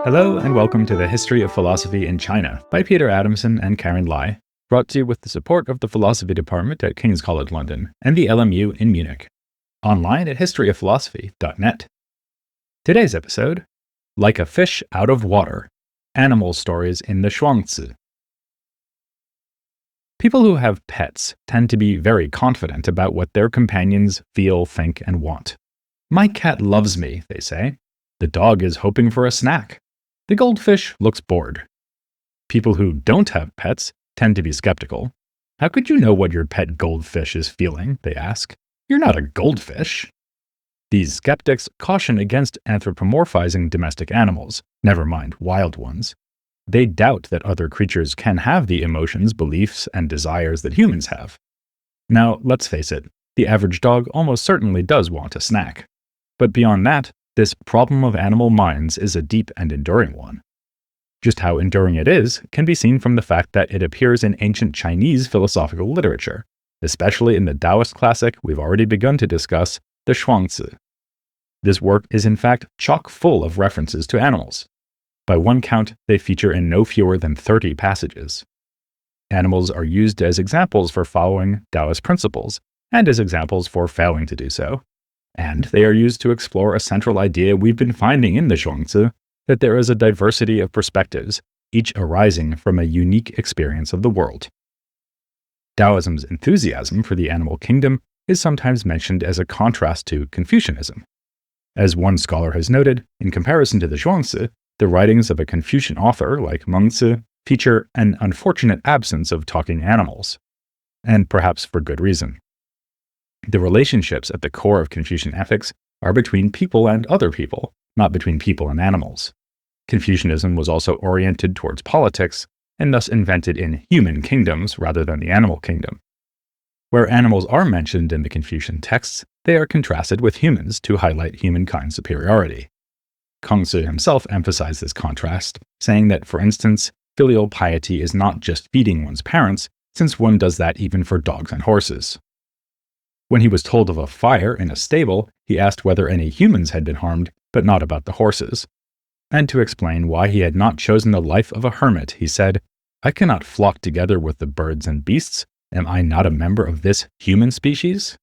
Hello and welcome to the History of Philosophy in China by Peter Adamson and Karen Lai, brought to you with the support of the Philosophy Department at King's College London and the LMU in Munich. Online at historyofphilosophy.net. Today's episode, Like a Fish Out of Water, Animal Stories in the Zhuangzi. People who have pets tend to be very confident about what their companions feel, think, and want. My cat loves me, they say. The dog is hoping for a snack. The goldfish looks bored. People who don't have pets tend to be skeptical. How could you know what your pet goldfish is feeling, they ask. You're not a goldfish. These skeptics caution against anthropomorphizing domestic animals, never mind wild ones. They doubt that other creatures can have the emotions, beliefs, and desires that humans have. Now, let's face it, the average dog almost certainly does want a snack. But beyond that, this problem of animal minds is a deep and enduring one. Just how enduring it is can be seen from the fact that it appears in ancient Chinese philosophical literature, especially in the Taoist classic we've already begun to discuss, the Zhuangzi. This work is in fact chock full of references to animals. By one count, they feature in no fewer than 30 passages. Animals are used as examples for following Taoist principles, and as examples for failing to do so. And they are used to explore a central idea we've been finding in the Zhuangzi, that there is a diversity of perspectives, each arising from a unique experience of the world. Taoism's enthusiasm for the animal kingdom is sometimes mentioned as a contrast to Confucianism. As one scholar has noted, in comparison to the Zhuangzi, the writings of a Confucian author like Mengzi feature an unfortunate absence of talking animals, and perhaps for good reason. The relationships at the core of Confucian ethics are between people and other people, not between people and animals. Confucianism was also oriented towards politics, and thus invented in human kingdoms rather than the animal kingdom. Where animals are mentioned in the Confucian texts, they are contrasted with humans to highlight humankind's superiority. Kongzi himself emphasized this contrast, saying that, for instance, filial piety is not just feeding one's parents, since one does that even for dogs and horses. When he was told of a fire in a stable, he asked whether any humans had been harmed, but not about the horses. And to explain why he had not chosen the life of a hermit, he said, "I cannot flock together with the birds and beasts. Am I not a member of this human species?"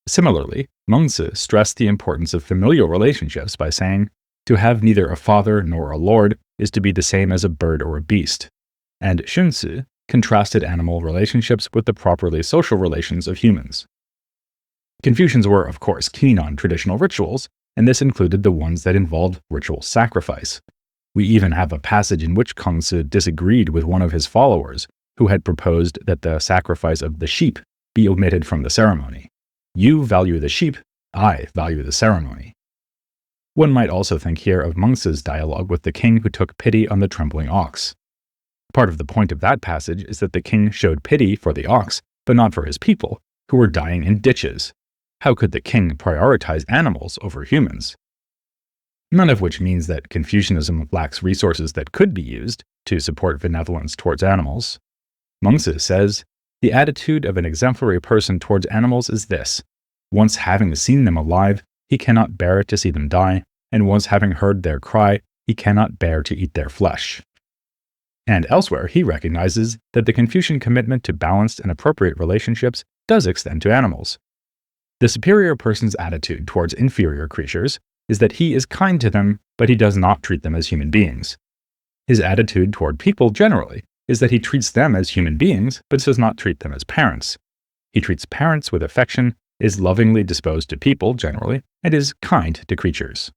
Similarly, Mengzi stressed the importance of familial relationships by saying, "To have neither a father nor a lord is to be the same as a bird or a beast." And Xunzi contrasted animal relationships with the properly social relations of humans. Confucians were, of course, keen on traditional rituals, and this included the ones that involved ritual sacrifice. We even have a passage in which Kongzi disagreed with one of his followers, who had proposed that the sacrifice of the sheep be omitted from the ceremony. You value the sheep, I value the ceremony. One might also think here of Mengzi's dialogue with the king who took pity on the trembling ox. Part of the point of that passage is that the king showed pity for the ox, but not for his people, who were dying in ditches. How could the king prioritize animals over humans? None of which means that Confucianism lacks resources that could be used to support benevolence towards animals. Mengzi says, "The attitude of an exemplary person towards animals is this: once having seen them alive, he cannot bear to see them die, and once having heard their cry, he cannot bear to eat their flesh." And elsewhere, he recognizes that the Confucian commitment to balanced and appropriate relationships does extend to animals. The superior person's attitude towards inferior creatures is that he is kind to them, but he does not treat them as human beings. His attitude toward people generally is that he treats them as human beings, but does not treat them as parents. He treats parents with affection, is lovingly disposed to people generally, and is kind to creatures.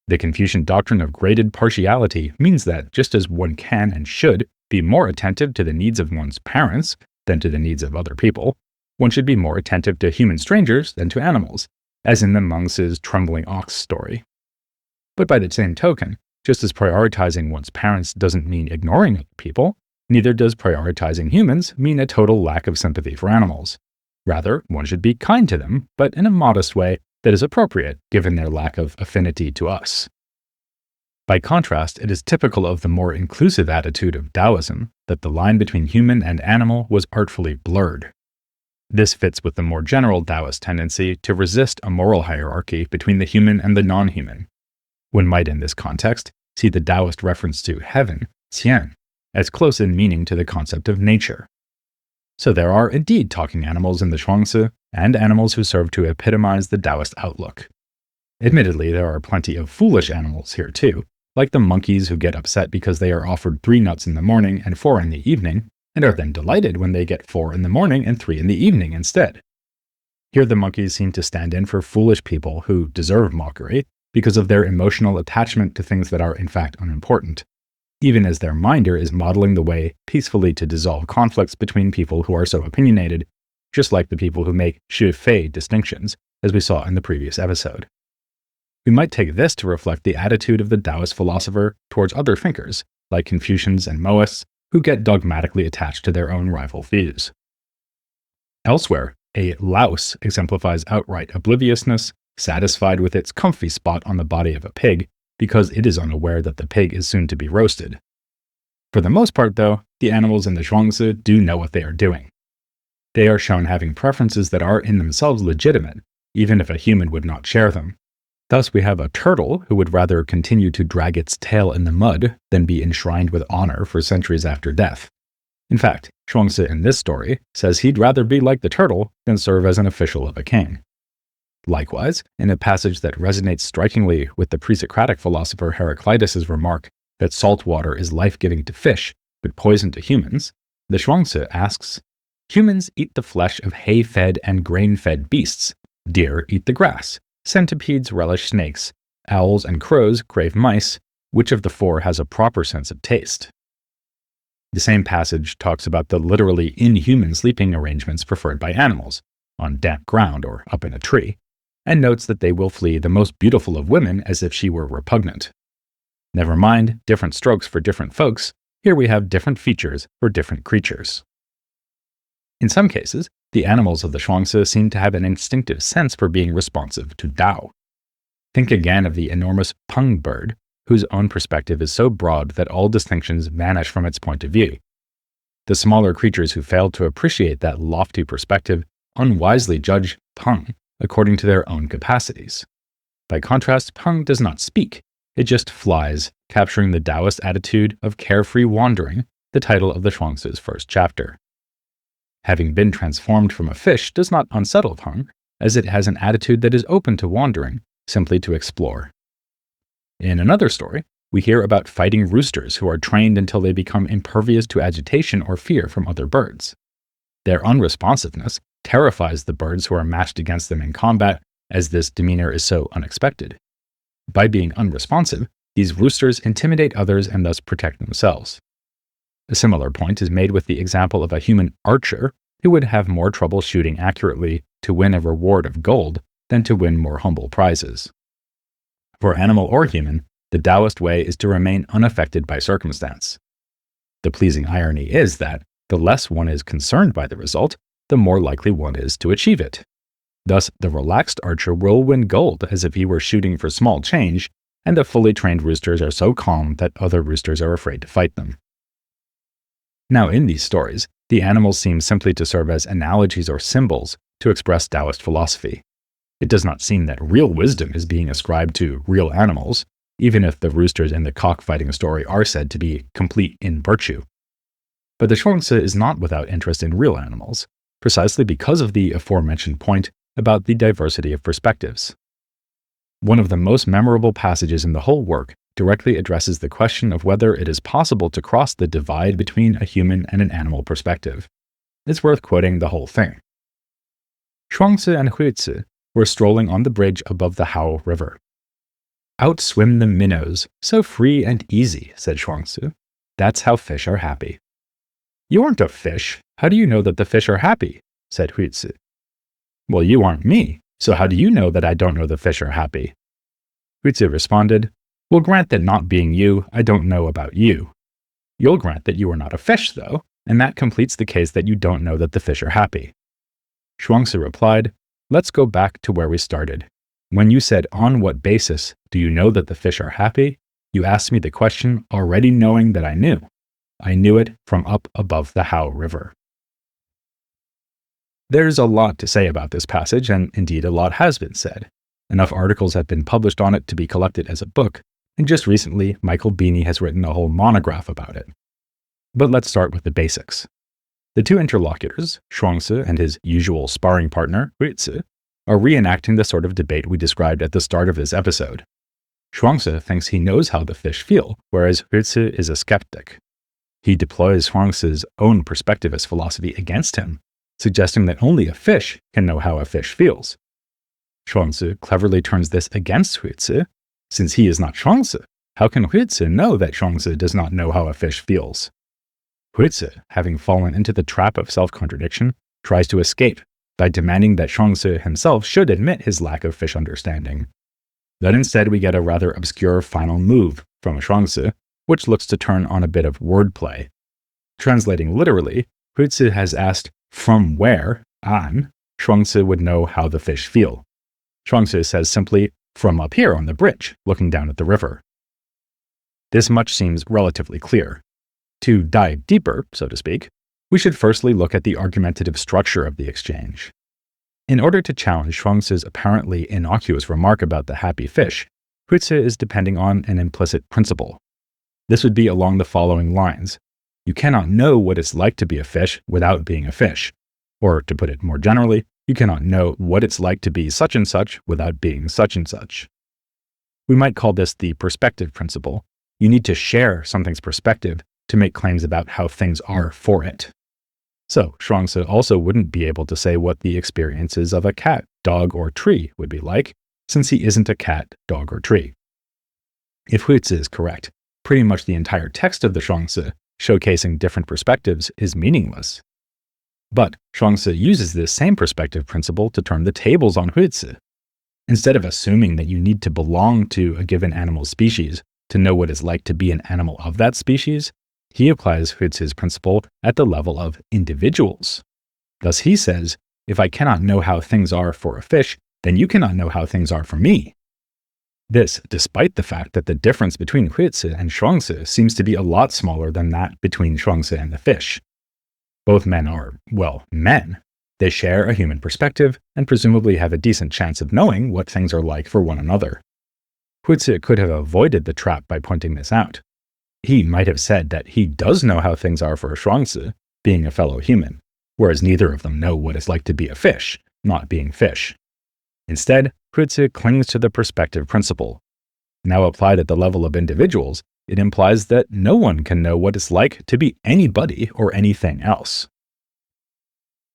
The Confucian doctrine of graded partiality means that just as one can and should be more attentive to the needs of one's parents than to the needs of other people, one should be more attentive to human strangers than to animals, as in the Mengzi's trembling ox story. But by the same token, just as prioritizing one's parents doesn't mean ignoring other people, neither does prioritizing humans mean a total lack of sympathy for animals. Rather, one should be kind to them, but in a modest way that is appropriate given their lack of affinity to us. By contrast, it is typical of the more inclusive attitude of Taoism that the line between human and animal was artfully blurred. This fits with the more general Taoist tendency to resist a moral hierarchy between the human and the non-human. One might, in this context, see the Taoist reference to heaven, qian, as close in meaning to the concept of nature. So there are indeed talking animals in the Zhuangzi, and animals who serve to epitomize the Taoist outlook. Admittedly, there are plenty of foolish animals here too, like the monkeys who get upset because they are offered 3 nuts in the morning and 4 in the evening, and are then delighted when they get 4 in the morning and 3 in the evening instead. Here the monkeys seem to stand in for foolish people who deserve mockery because of their emotional attachment to things that are in fact unimportant, even as their minder is modeling the way peacefully to dissolve conflicts between people who are so opinionated, just like the people who make shi-fei distinctions, as we saw in the previous episode. We might take this to reflect the attitude of the Taoist philosopher towards other thinkers, like Confucians and Moists, who get dogmatically attached to their own rival views. Elsewhere, a louse exemplifies outright obliviousness, satisfied with its comfy spot on the body of a pig, because it is unaware that the pig is soon to be roasted. For the most part, though, the animals in the Zhuangzi do know what they are doing. They are shown having preferences that are in themselves legitimate, even if a human would not share them. Thus, we have a turtle who would rather continue to drag its tail in the mud than be enshrined with honor for centuries after death. In fact, Zhuangzi in this story says he'd rather be like the turtle than serve as an official of a king. Likewise, in a passage that resonates strikingly with the pre-Socratic philosopher Heraclitus' remark that salt water is life-giving to fish, but poison to humans, the Zhuangzi asks, "Humans eat the flesh of hay-fed and grain-fed beasts. Deer eat the grass. Centipedes relish snakes. Owls and crows crave mice. Which of the 4 has a proper sense of taste?" The same passage talks about the literally inhuman sleeping arrangements preferred by animals, on damp ground or up in a tree, and notes that they will flee the most beautiful of women as if she were repugnant. Never mind, different strokes for different folks, here we have different features for different creatures. In some cases, the animals of the Zhuangzi seem to have an instinctive sense for being responsive to Tao. Think again of the enormous peng bird, whose own perspective is so broad that all distinctions vanish from its point of view. The smaller creatures who fail to appreciate that lofty perspective unwisely judge peng according to their own capacities. By contrast, peng does not speak, it just flies, capturing the Taoist attitude of carefree wandering, the title of the Zhuangzi's first chapter. Having been transformed from a fish does not unsettle peng, as it has an attitude that is open to wandering, simply to explore. In another story, we hear about fighting roosters who are trained until they become impervious to agitation or fear from other birds. Their unresponsiveness terrifies the birds who are matched against them in combat, as this demeanor is so unexpected. By being unresponsive, these roosters intimidate others and thus protect themselves. A similar point is made with the example of a human archer who would have more trouble shooting accurately to win a reward of gold than to win more humble prizes. For animal or human, the Taoist way is to remain unaffected by circumstance. The pleasing irony is that the less one is concerned by the result, the more likely one is to achieve it. Thus, the relaxed archer will win gold as if he were shooting for small change, and the fully trained roosters are so calm that other roosters are afraid to fight them. Now, in these stories, the animals seem simply to serve as analogies or symbols to express Taoist philosophy. It does not seem that real wisdom is being ascribed to real animals, even if the roosters in the cockfighting story are said to be complete in virtue. But the Zhuangzi is not without interest in real animals, precisely because of the aforementioned point about the diversity of perspectives. One of the most memorable passages in the whole work directly addresses the question of whether it is possible to cross the divide between a human and an animal perspective. It's worth quoting the whole thing. Zhuangzi and Huizi were strolling on the bridge above the Hao River. "Out swim the minnows, so free and easy," said Zhuangzi. "That's how fish are happy." "You aren't a fish. How do you know that the fish are happy?" said Huizi. "Well, you aren't me, so how do you know that I don't know the fish are happy?" Huizi responded, "We'll grant that not being you, I don't know about you. You'll grant that you are not a fish, though, and that completes the case that you don't know that the fish are happy." Zhuangzi replied, "Let's go back to where we started. When you said, 'On what basis do you know that the fish are happy?' You asked me the question already knowing that I knew. I knew it from up above the Hao River. There's a lot to say about this passage, and indeed a lot has been said. Enough articles have been published on it to be collected as a book, and just recently, Michael Beanie has written a whole monograph about it. But let's start with the basics. The two interlocutors, Zhuangzi and his usual sparring partner, Huizi, are reenacting the sort of debate we described at the start of this episode. Zhuangzi thinks he knows how the fish feel, whereas Huizi is a skeptic. He deploys Zhuangzi's own perspectivist philosophy against him, suggesting that only a fish can know how a fish feels. Zhuangzi cleverly turns this against Huizi. Since he is not Zhuangzi, how can Huizi know that Zhuangzi does not know how a fish feels? Huizi, having fallen into the trap of self-contradiction, tries to escape by demanding that Zhuangzi himself should admit his lack of fish understanding. Then instead we get a rather obscure final move from Zhuangzi, which looks to turn on a bit of wordplay. Translating literally, Huizi has asked from where, An, Zhuangzi would know how the fish feel. Zhuangzi says simply, from up here on the bridge, looking down at the river. This much seems relatively clear. To dive deeper, so to speak, we should firstly look at the argumentative structure of the exchange. In order to challenge Zhuangzi's apparently innocuous remark about the happy fish, Huizi is depending on an implicit principle. This would be along the following lines. You cannot know what it's like to be a fish without being a fish. Or, to put it more generally, you cannot know what it's like to be such and such without being such and such. We might call this the perspective principle. You need to share something's perspective to make claims about how things are for it. So, Zhuangzi also wouldn't be able to say what the experiences of a cat, dog, or tree would be like, since he isn't a cat, dog, or tree. If Huizi is correct, pretty much the entire text of the Zhuangzi, showcasing different perspectives, is meaningless. But Zhuangzi uses this same perspective principle to turn the tables on Huizi. Instead of assuming that you need to belong to a given animal species to know what it's like to be an animal of that species, he applies Huizi's principle at the level of individuals. Thus he says, if I cannot know how things are for a fish, then you cannot know how things are for me. This, despite the fact that the difference between Huizi and Zhuangzi seems to be a lot smaller than that between Zhuangzi and the fish. Both men are, well, men. They share a human perspective and presumably have a decent chance of knowing what things are like for one another. Huizi could have avoided the trap by pointing this out. He might have said that he does know how things are for Zhuangzi, being a fellow human, whereas neither of them know what it's like to be a fish, not being fish. Instead, Huizi clings to the perspective principle. Now applied at the level of individuals, it implies that no one can know what it's like to be anybody or anything else.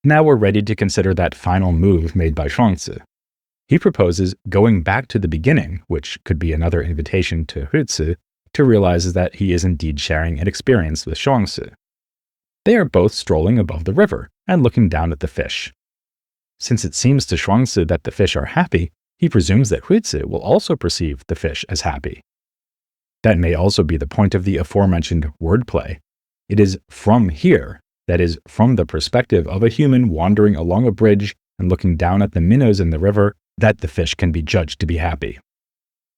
Now we're ready to consider that final move made by Zhuangzi. He proposes going back to the beginning, which could be another invitation to Huizi to realize that he is indeed sharing an experience with Zhuangzi. They are both strolling above the river and looking down at the fish. Since it seems to Zhuangzi that the fish are happy, he presumes that Huizi will also perceive the fish as happy. That may also be the point of the aforementioned wordplay. It is from here, that is, from the perspective of a human wandering along a bridge and looking down at the minnows in the river, that the fish can be judged to be happy.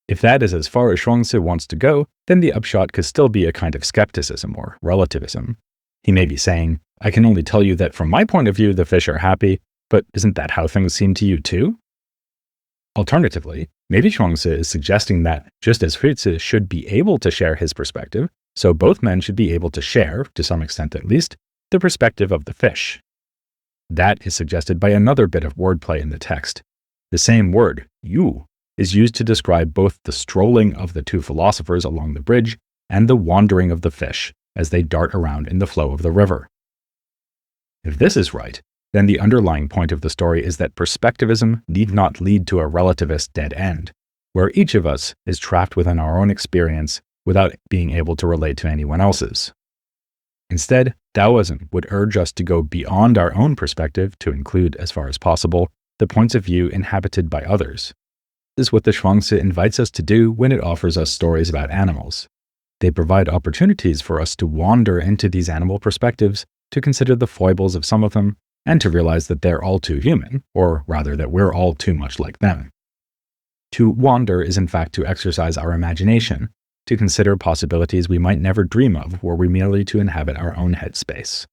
If that is as far as Zhuangzi wants to go, then the upshot could still be a kind of skepticism or relativism. He may be saying, I can only tell you that from my point of view the fish are happy, but isn't that how things seem to you too? Alternatively, maybe Zhuangzi is suggesting that just as Huizi should be able to share his perspective, so both men should be able to share, to some extent at least, the perspective of the fish. That is suggested by another bit of wordplay in the text. The same word, yu, is used to describe both the strolling of the two philosophers along the bridge and the wandering of the fish as they dart around in the flow of the river. If this is right, then the underlying point of the story is that perspectivism need not lead to a relativist dead end, where each of us is trapped within our own experience without being able to relate to anyone else's. Instead, Taoism would urge us to go beyond our own perspective to include, as far as possible, the points of view inhabited by others. This is what the Zhuangzi invites us to do when it offers us stories about animals. They provide opportunities for us to wander into these animal perspectives, to consider the foibles of some of them, and to realize that they're all too human, or rather that we're all too much like them. To wander is in fact to exercise our imagination, to consider possibilities we might never dream of were we merely to inhabit our own headspace.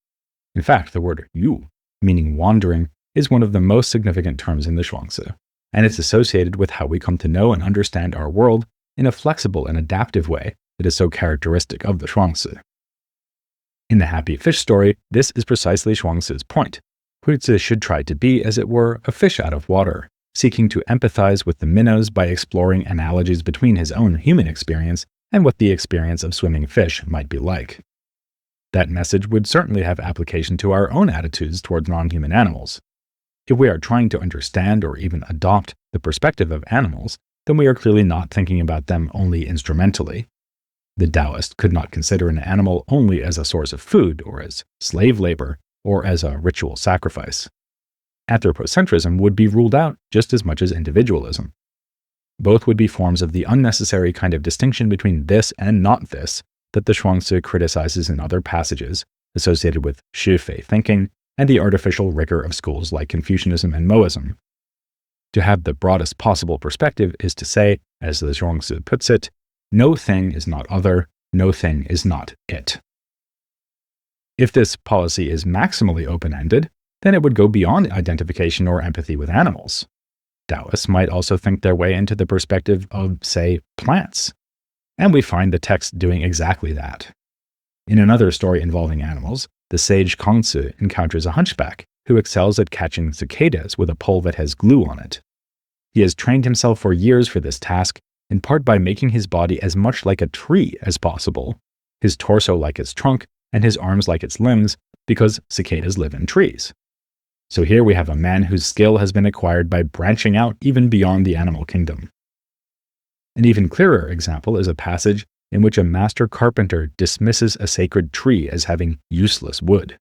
In fact, the word yu, meaning wandering, is one of the most significant terms in the Zhuangzi, and it's associated with how we come to know and understand our world in a flexible and adaptive way that is so characteristic of the Zhuangzi. In the happy fish story, this is precisely Zhuangzi's point. Huizi should try to be, as it were, a fish out of water, seeking to empathize with the minnows by exploring analogies between his own human experience and what the experience of swimming fish might be like. That message would certainly have application to our own attitudes towards non-human animals. If we are trying to understand or even adopt the perspective of animals, then we are clearly not thinking about them only instrumentally. The Taoist could not consider an animal only as a source of food or as slave labor or as a ritual sacrifice. Anthropocentrism would be ruled out just as much as individualism. Both would be forms of the unnecessary kind of distinction between this and not this that the Zhuangzi criticizes in other passages associated with Shifei thinking and the artificial rigor of schools like Confucianism and Moism. To have the broadest possible perspective is to say, as the Zhuangzi puts it, no thing is not other, no thing is not it. If this policy is maximally open-ended, then it would go beyond identification or empathy with animals. Taoists might also think their way into the perspective of, say, plants. And we find the text doing exactly that. In another story involving animals, the sage Kongzi encounters a hunchback who excels at catching cicadas with a pole that has glue on it. He has trained himself for years for this task, in part by making his body as much like a tree as possible, his torso like its trunk, and his arms like its limbs, because cicadas live in trees. So here we have a man whose skill has been acquired by branching out even beyond the animal kingdom. An even clearer example is a passage in which a master carpenter dismisses a sacred tree as having useless wood.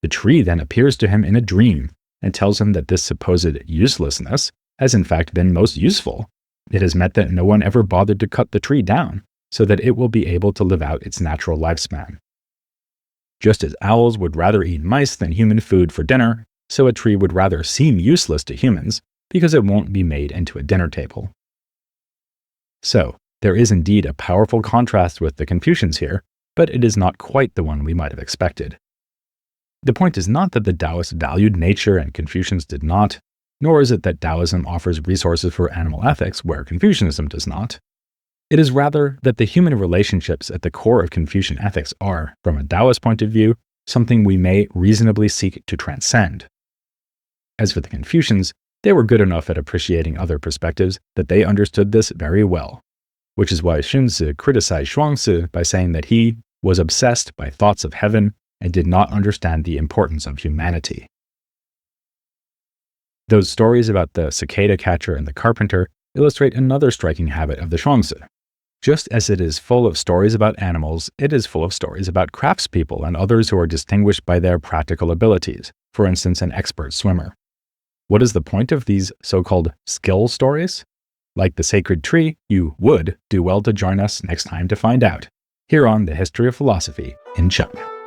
The tree then appears to him in a dream and tells him that this supposed uselessness has in fact been most useful. It has meant that no one ever bothered to cut the tree down, so that it will be able to live out its natural lifespan. Just as owls would rather eat mice than human food for dinner, so a tree would rather seem useless to humans because it won't be made into a dinner table. So, there is indeed a powerful contrast with the Confucians here, but it is not quite the one we might have expected. The point is not that the Taoists valued nature and Confucians did not, nor is it that Taoism offers resources for animal ethics where Confucianism does not. It is rather that the human relationships at the core of Confucian ethics are, from a Taoist point of view, something we may reasonably seek to transcend. As for the Confucians, they were good enough at appreciating other perspectives that they understood this very well, which is why Xunzi criticized Zhuangzi by saying that he was obsessed by thoughts of heaven and did not understand the importance of humanity. Those stories about the cicada catcher and the carpenter illustrate another striking habit of the Zhuangzi. Just as it is full of stories about animals, it is full of stories about craftspeople and others who are distinguished by their practical abilities, for instance, an expert swimmer. What is the point of these so-called skill stories? Like the sacred tree, you would do well to join us next time to find out, here on The History of Philosophy in China.